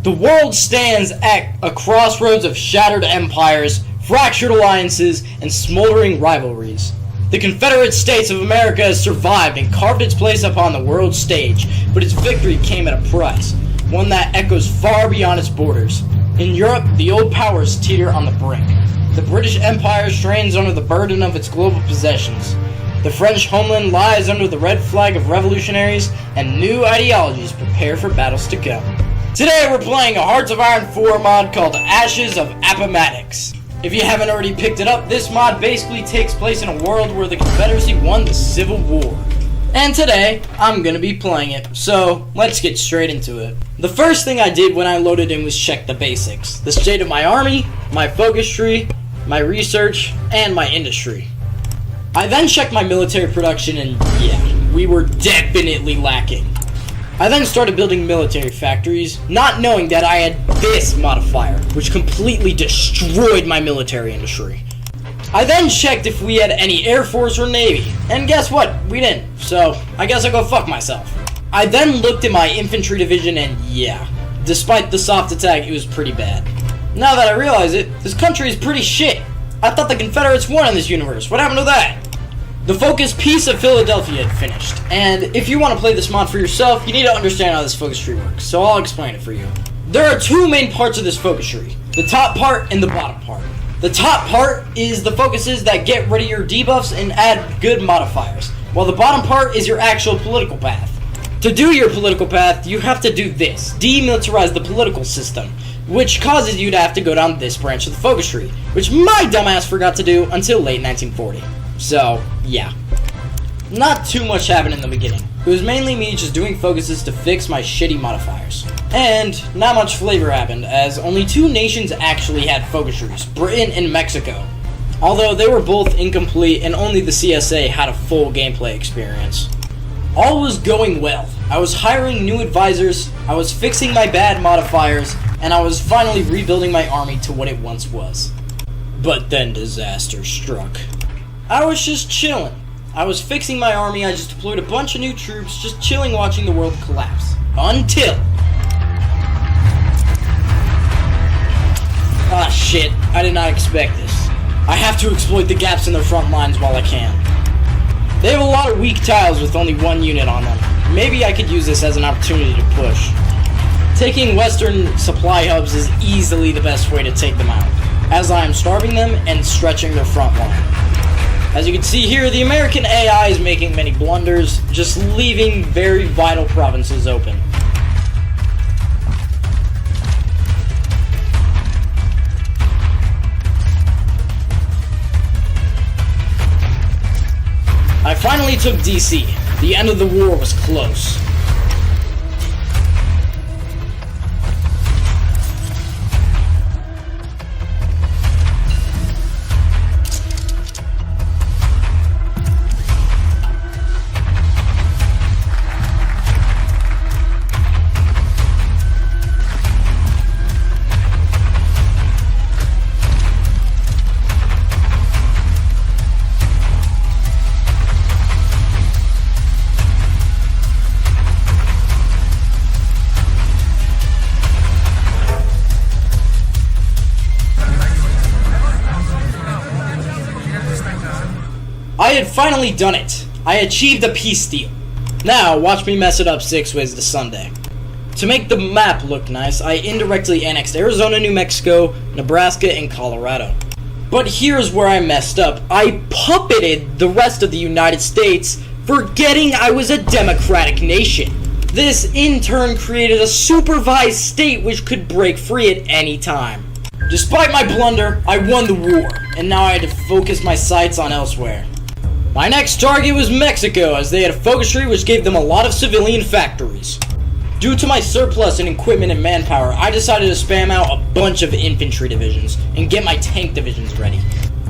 The world stands at a crossroads of shattered empires, fractured alliances, and smoldering rivalries. The Confederate States of America has survived and carved its place upon the world stage, but its victory came at a price, one that echoes far beyond its borders. In Europe, the old powers teeter on the brink. The British Empire strains under the burden of its global possessions. The French homeland lies under the red flag of revolutionaries, and new ideologies prepare for battles to come. Today we're playing a Hearts of Iron 4 mod called Ashes of Appomattox. If you haven't already picked it up, this mod basically takes place in a world where the Confederacy won the Civil War. And today, I'm gonna be playing it, so let's get straight into it. The first thing I did when I loaded in was check the basics. The state of my army, my focus tree, my research, and my industry. I then checked my military production and yeah, we were definitely lacking. I then started building military factories, not knowing that I had this modifier, which completely destroyed my military industry. I then checked if we had any Air Force or Navy, and guess what? We didn't, so I guess I'll go fuck myself. I then looked at my infantry division and yeah, despite the soft attack, it was pretty bad. Now that I realize it, this country is pretty shit. I thought the Confederates won in this universe. What happened to that? The focus piece of Philadelphia had finished, and if you want to play this mod for yourself, you need to understand how this focus tree works, so I'll explain it for you. There are two main parts of this focus tree, the top part and the bottom part. The top part is the focuses that get rid of your debuffs and add good modifiers, while the bottom part is your actual political path. To do your political path, you have to do this, demilitarize the political system, which causes you to have to go down this branch of the focus tree, which my dumbass forgot to do until late 1940. So, yeah. Not too much happened in the beginning. It was mainly me just doing focuses to fix my shitty modifiers. And not much flavor happened, as only two nations actually had focus trees, Britain and Mexico. Although they were both incomplete and only the CSA had a full gameplay experience. All was going well. I was hiring new advisors, I was fixing my bad modifiers, and I was finally rebuilding my army to what it once was. But then disaster struck. I was just chilling. I was fixing my army, I just deployed a bunch of new troops, just chilling watching the world collapse. Until... ah shit, I did not expect this. I have to exploit the gaps in their front lines while I can. They have a lot of weak tiles with only one unit on them. Maybe I could use this as an opportunity to push. Taking western supply hubs is easily the best way to take them out, as I am starving them and stretching their front line. As you can see here, the American AI is making many blunders, just leaving very vital provinces open. I finally took DC. The end of the war was close. I had finally done it. I achieved a peace deal. Now, watch me mess it up 6 ways to Sunday. To make the map look nice, I indirectly annexed Arizona, New Mexico, Nebraska, and Colorado. But here's where I messed up. I puppeted the rest of the United States, forgetting I was a democratic nation. This, in turn, created a supervised state which could break free at any time. Despite my blunder, I won the war, and now I had to focus my sights on elsewhere. My next target was Mexico, as they had a focus tree which gave them a lot of civilian factories. Due to my surplus in equipment and manpower, I decided to spam out a bunch of infantry divisions and get my tank divisions ready.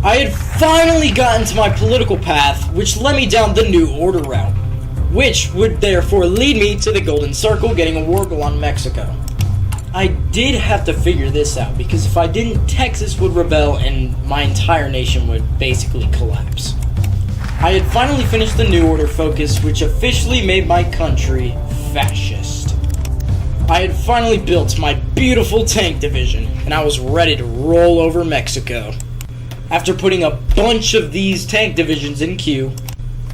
I had finally gotten to my political path, which led me down the New Order route, which would therefore lead me to the Golden Circle, getting a war goal on Mexico. I did have to figure this out, because if I didn't, Texas would rebel and my entire nation would basically collapse. I had finally finished the New Order focus, which officially made my country fascist. I had finally built my beautiful tank division, and I was ready to roll over Mexico. After putting a bunch of these tank divisions in queue,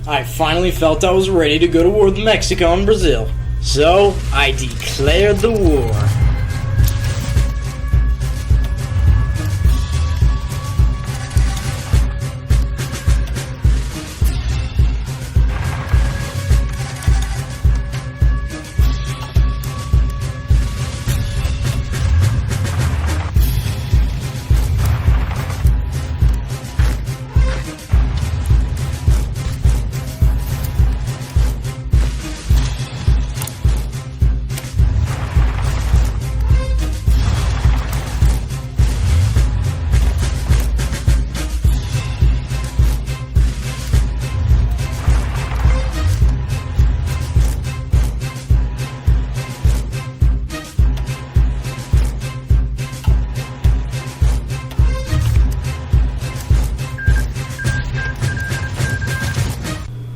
I finally felt I was ready to go to war with Mexico and Brazil. So, I declared the war.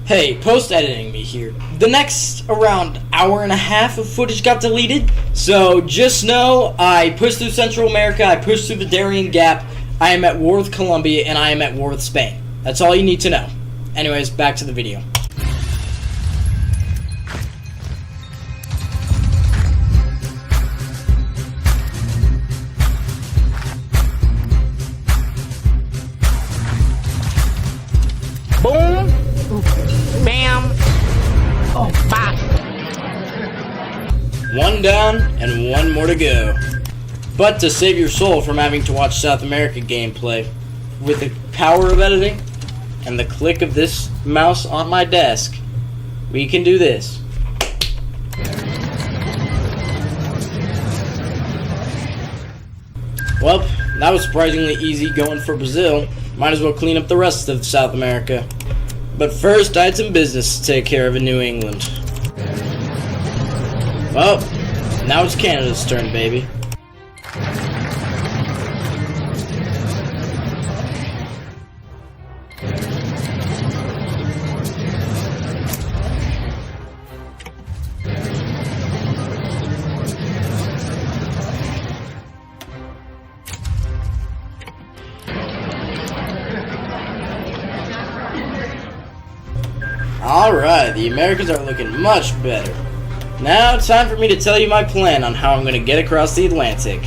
Hey, post-editing me here. The next around hour and a half of footage got deleted, so just know I pushed through Central America, I pushed through the Darien Gap, I am at war with Colombia, and I am at war with Spain. That's all you need to know. Anyways, back to the video. Boom. Bam. Oh, bop. One down and one more to go. But to save your soul from having to watch South America gameplay, with the power of editing and the click of this mouse on my desk, we can do this. Well, that was surprisingly easy going for Brazil. Might as well clean up the rest of South America. But first, I had some business to take care of in New England. Well, now it's Canada's turn, baby. Alright, the Americans are looking much better. Now it's time for me to tell you my plan on how I'm going to get across the Atlantic.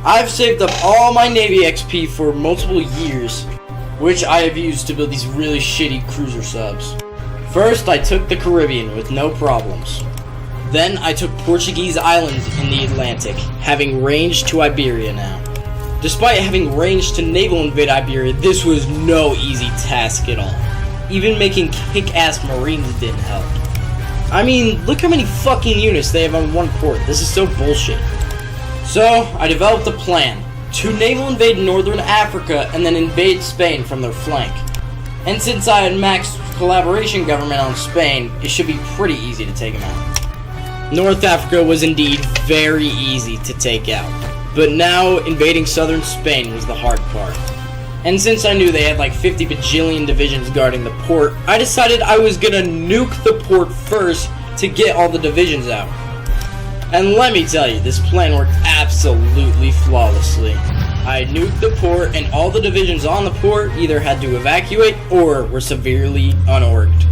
I've saved up all my Navy XP for multiple years, which I have used to build these really shitty cruiser subs. First, I took the Caribbean with no problems. Then I took Portuguese islands in the Atlantic, having range to Iberia now. Despite having range to naval invade Iberia, this was no easy task at all. Even making kick-ass Marines didn't help. I mean, look how many fucking units they have on one port. This is so bullshit. So, I developed a plan to naval invade Northern Africa and then invade Spain from their flank. And since I had maxed collaboration government on Spain, it should be pretty easy to take them out. North Africa was indeed very easy to take out. But now, invading southern Spain was the hard part. And since I knew they had like 50 bajillion divisions guarding the port, I decided I was gonna nuke the port first to get all the divisions out. And let me tell you, this plan worked absolutely flawlessly. I nuked the port and all the divisions on the port either had to evacuate or were severely unorged.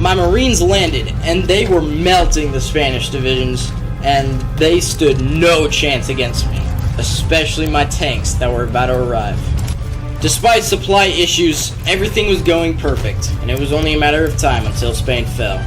My Marines landed and they were melting the Spanish divisions, and they stood no chance against me, especially my tanks that were about to arrive. Despite supply issues, everything was going perfect, and it was only a matter of time until Spain fell.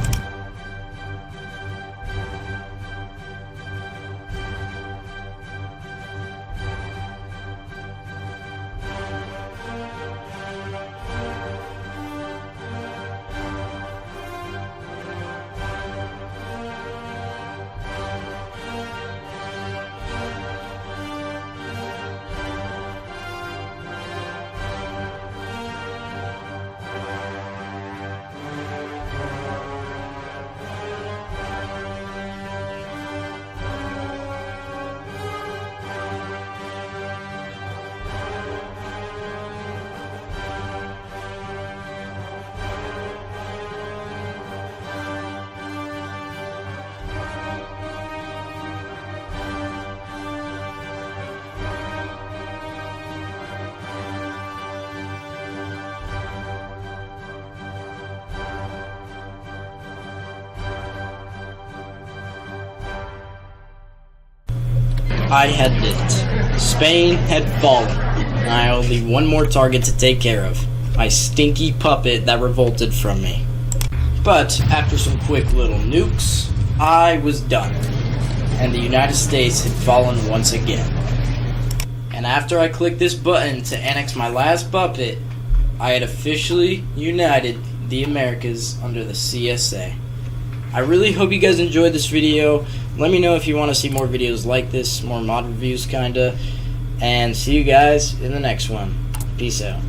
I had did it. Spain had fallen, and I had only one more target to take care of. My stinky puppet that revolted from me. But after some quick little nukes, I was done, and the United States had fallen once again. And after I clicked this button to annex my last puppet, I had officially united the Americas under the CSA. I really hope you guys enjoyed this video. Let me know if you want to see more videos like this, more mod reviews kinda, and see you guys in the next one. Peace out.